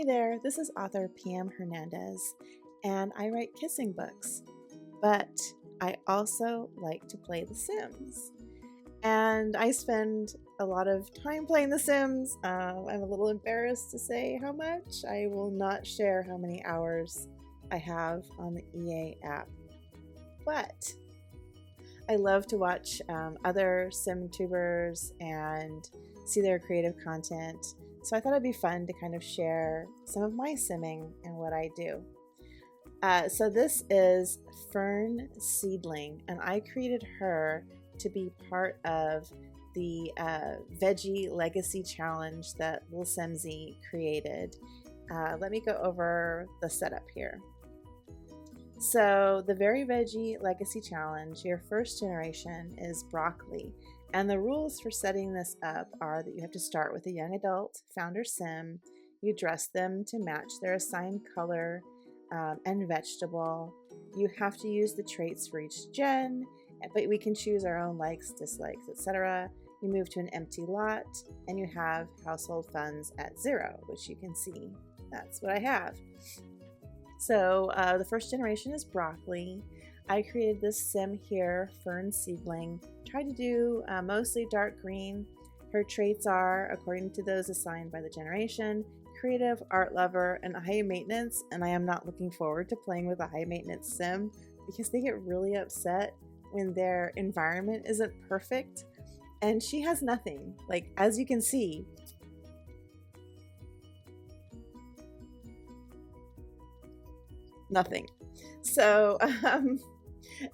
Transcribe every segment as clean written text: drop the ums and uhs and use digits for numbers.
Hey there, this is author PM Hernandez, and I write kissing books, but I also like to play The Sims. And I spend a lot of time playing The Sims. I'm a little embarrassed to say how much. I will not share how many hours I have on the EA app. But I love to watch other Sim tubers and see their creative content. So I thought it'd be fun to kind of share some of my simming and what I do. So this is Fern Seedling, and I created her to be part of the Veggie Legacy Challenge that Lil Simsy created. Let me go over the setup here. So the Very Veggie Legacy Challenge, your first generation is broccoli. And the rules for setting this up are that you have to start with a young adult founder sim. You dress them to match their assigned color and vegetable. You have to use the traits for each gen, but we can choose our own likes, dislikes, etc. You move to an empty lot, and you have household funds at 0, which you can see. That's what I have. So the first generation is broccoli. I created this sim here, Fern Seedling. Tried to do mostly dark green. Her traits are, according to those assigned by the generation, creative, art lover, and high maintenance. And I am not looking forward to playing with a high maintenance sim because they get really upset when their environment isn't perfect. And she has nothing. Like, as you can see, nothing. So,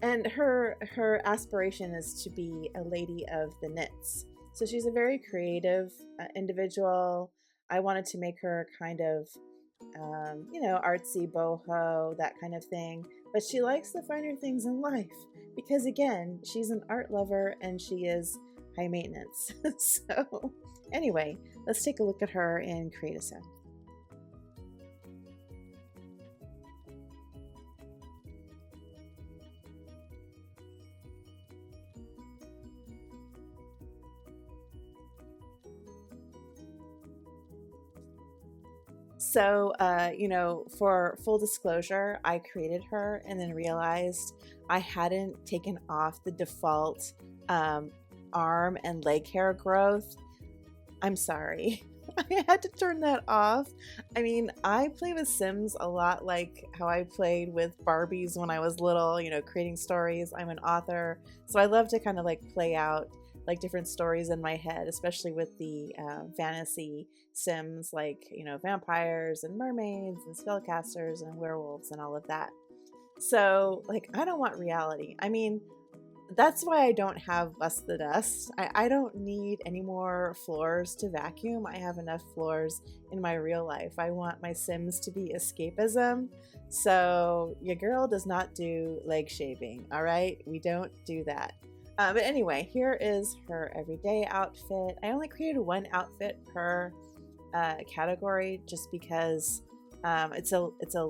and her aspiration is to be a lady of the knits. So she's a very creative individual. I wanted to make her kind of, artsy, boho, that kind of thing. But she likes the finer things in life because, again, she's an art lover and she is high maintenance. So anyway, let's take a look at her in Create a Sim. So, for full disclosure, I created her and then realized I hadn't taken off the default arm and leg hair growth. I'm sorry. I had to turn that off. I mean, I play with Sims a lot like how I played with Barbies when I was little, creating stories. I'm an author, so I love to kind of like play out like different stories in my head, especially with the fantasy Sims like, vampires and mermaids and spellcasters and werewolves and all of that. So, like, I don't want reality. I mean, that's why I don't have Bust the Dust. I don't need any more floors to vacuum. I have enough floors in my real life. I want my Sims to be escapism. So your girl does not do leg shaving, all right? We don't do that. But anyway, here is her everyday outfit. I only created one outfit per category just because it's a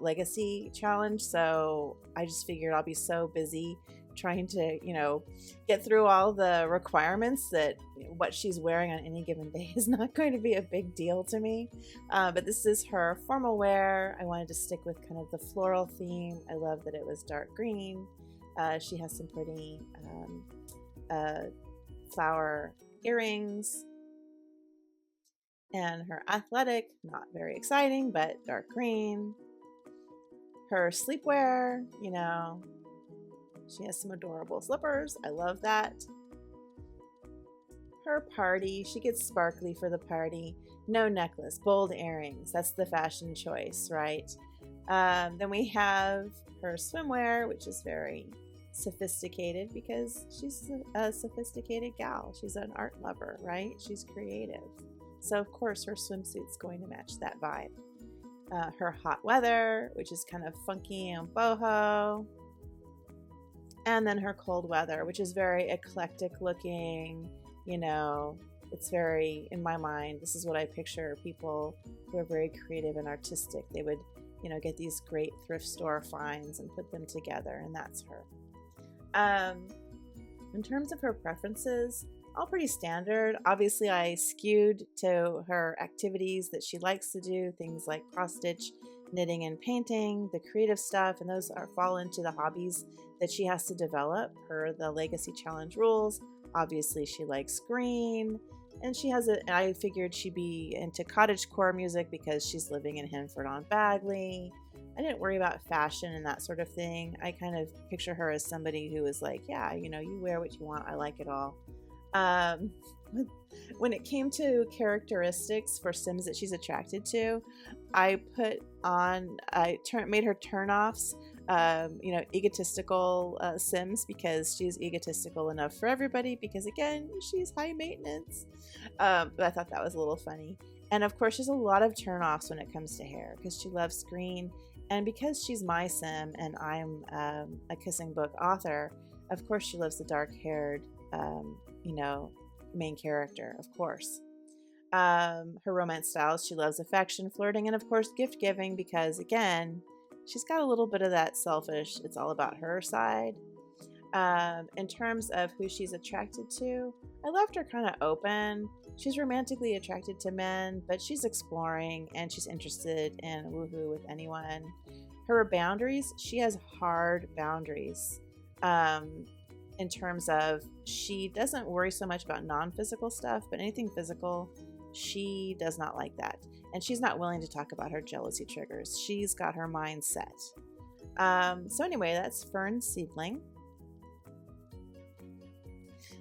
legacy challenge, so I just figured I'll be so busy trying to get through all the requirements that what she's wearing on any given day is not going to be a big deal to me. But this is her formal wear. I wanted to stick with kind of the floral theme. I love that it was dark green. She has some pretty flower earrings. And her athletic, not very exciting, but dark green. Her sleepwear, she has some adorable slippers. I love that. Her party, she gets sparkly for the party. No necklace, bold earrings. That's the fashion choice, right? Then we have her swimwear, which is very sophisticated because she's a sophisticated gal. She's an art lover, right? She's creative. So, of course, her swimsuit's going to match that vibe. Her hot weather, which is kind of funky and boho. And then her cold weather, which is very eclectic looking. It's very, in my mind, this is what I picture people who are very creative and artistic. They would, get these great thrift store finds and put them together, and that's her. In terms of her preferences, all pretty standard. Obviously, I skewed to her activities that she likes to do, things like cross stitch, knitting, and painting, the creative stuff, and those fall into the hobbies that she has to develop per the Legacy Challenge rules. Obviously, she likes green, and I figured she'd be into cottagecore music because she's living in Hinford-on-Bagley. I didn't worry about fashion and that sort of thing. I kind of picture her as somebody who is like, yeah, you wear what you want. I like it all. When it came to characteristics for Sims that she's attracted to, I made her turnoffs, egotistical Sims, because she's egotistical enough for everybody, because again, she's high maintenance. But I thought that was a little funny. And of course, there's a lot of turnoffs when it comes to hair, because she loves green. And because she's my Sim and I'm a kissing book author, of course she loves the dark-haired, main character, of course. Her romance styles, she loves affection, flirting, and of course gift-giving, because again, she's got a little bit of that selfish, it's all about her side. In terms of who she's attracted to, I left her kind of open. She's romantically attracted to men, but she's exploring and she's interested in woohoo with anyone. Her boundaries, she has hard boundaries. In terms of, she doesn't worry so much about non-physical stuff, but anything physical, she does not like that. And she's not willing to talk about her jealousy triggers. She's got her mind set. So anyway, that's Fern Seedling.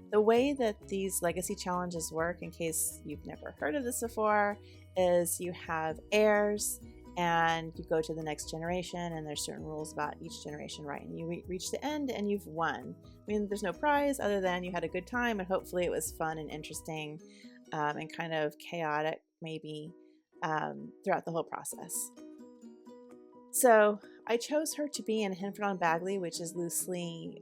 The way that these legacy challenges work, in case you've never heard of this before, is you have heirs and you go to the next generation, and there's certain rules about each generation, right? And you reach the end and you've won. I mean, there's no prize other than you had a good time, and hopefully it was fun and interesting and kind of chaotic maybe throughout the whole process. So I chose her to be in Hinford-on-Bagley, which is loosely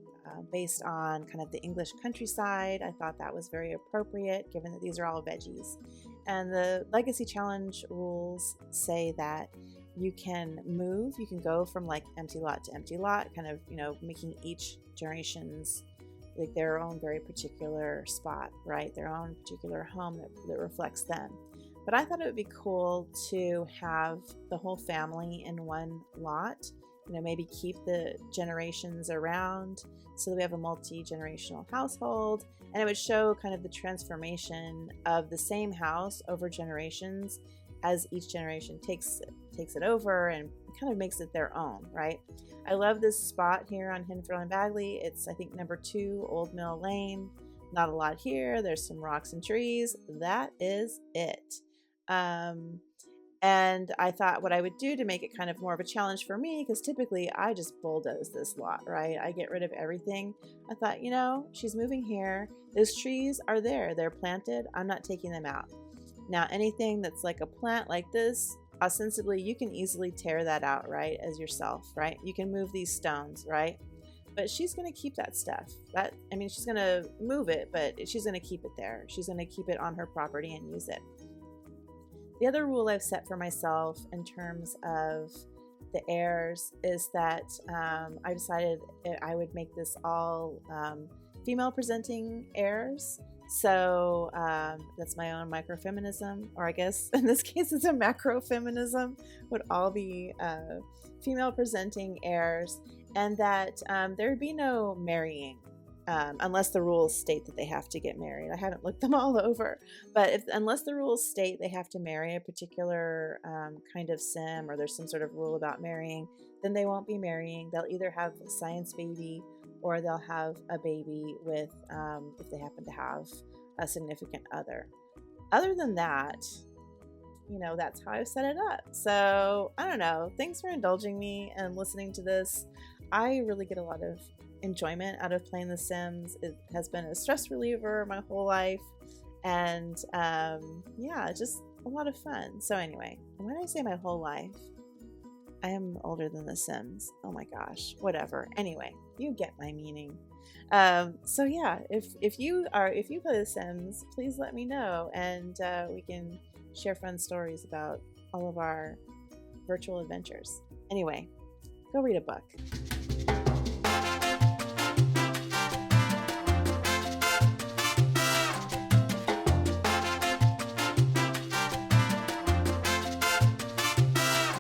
based on kind of the English countryside. I thought that was very appropriate given that these are all veggies. And the Legacy Challenge rules say that you can move, you can go from like empty lot to empty lot, kind of, making each generation's like their own very particular spot, right? Their own particular home that reflects them. But I thought it would be cool to have the whole family in one lot, maybe keep the generations around so that we have a multi-generational household, and it would show kind of the transformation of the same house over generations as each generation takes it over and kind of makes it their own, right? I love this spot here on Hinford-on-Bagley. It's, I think, number 2 Old Mill Lane. Not a lot here. There's some rocks and trees. That is it. And I thought what I would do to make it kind of more of a challenge for me, because typically I just bulldoze this lot, right? I get rid of everything. I thought, she's moving here. Those trees are there. They're planted. I'm not taking them out. Now, anything that's like a plant like this, ostensibly, you can easily tear that out, right, as yourself, right? You can move these stones, right? But she's going to keep that stuff. She's going to move it, but she's going to keep it there. She's going to keep it on her property and use it. The other rule I've set for myself in terms of the heirs is that I decided I would make this all female presenting heirs. So that's my own microfeminism, or I guess in this case it's a macrofeminism, would all be female presenting heirs, and that there would be no marrying. Unless the rules state that they have to get married. I haven't looked them all over, but unless the rules state they have to marry a particular kind of sim, or there's some sort of rule about marrying, then they won't be marrying. They'll either have a science baby, or they'll have a baby with, if they happen to have a significant other. Other than that, that's how I've set it up. So I don't know. Thanks for indulging me and listening to this. I really get a lot of enjoyment out of playing The Sims. It has been a stress reliever my whole life, and just a lot of fun. So anyway, when I say my whole life, I am older than The Sims. Oh my gosh, whatever. Anyway, you get my meaning. So yeah, if you play The Sims, please let me know, and we can share fun stories about all of our virtual adventures. Anyway, go read a book.